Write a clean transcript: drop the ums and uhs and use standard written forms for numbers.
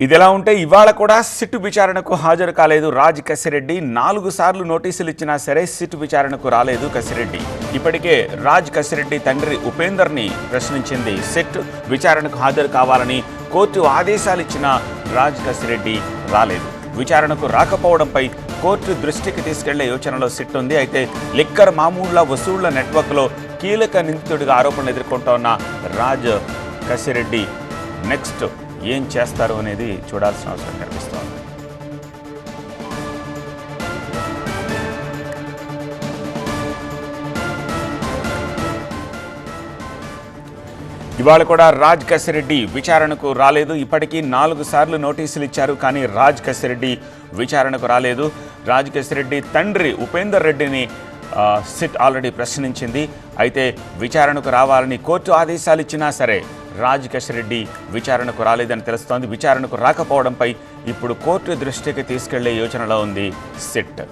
ఇదిలా ఉంటే ఇవాళ కూడా సిట్ విచారణకు హాజరు కాలేదు రాజ్ కసిరెడ్డి. 4 సార్లు నోటీసులు ఇచ్చినా సరే సిట్ విచారణకు రాలేదు కసిరెడ్డి. ఇప్పటికే రాజ్ కసిరెడ్డి తండ్రి ఉపేందర్ని ప్రశ్నించింది సిట్. విచారణకు హాజరు కావాలని కోర్టు ఆదేశాలు ఇచ్చినా రాజ్ కసిరెడ్డి రాలేదు. విచారణకు రాకపోవడంపై కోర్టు దృష్టికి తీసుకెళ్లే యోచనలో సిట్ ఉంది. అయితే లిక్కర్ మామూళ్ల వసూళ్ల నెట్వర్క్లో కీలక నిందితుడిగా ఆరోపణలు ఎదుర్కొంటోన్న రాజ్ కసిరెడ్డి నెక్స్ట్ ఏం చేస్తారు అనేది చూడాల్సిన అవసరం కనిపిస్తోంది. ఇవాళ కూడా రాజ్ కసిరెడ్డి విచారణకు రాలేదు. ఇప్పటికీ 4 సార్లు నోటీసులు ఇచ్చారు, కానీ రాజ్ కసిరెడ్డి విచారణకు రాలేదు. రాజ్ కసిరెడ్డి తండ్రి ఉపేందర్ రెడ్డిని సిట్ ఆల్రెడీ ప్రశ్నించింది. అయితే విచారణకు రావాలని కోర్టు ఆదేశాలు ఇచ్చినా సరే రాజ్ కసిరెడ్డి విచారణకు రాలేదని తెలుస్తోంది. విచారణకు రాకపోవడంపై ఇప్పుడు కోర్టు దృష్టికి తీసుకెళ్లే యోచనలో ఉంది సిట్.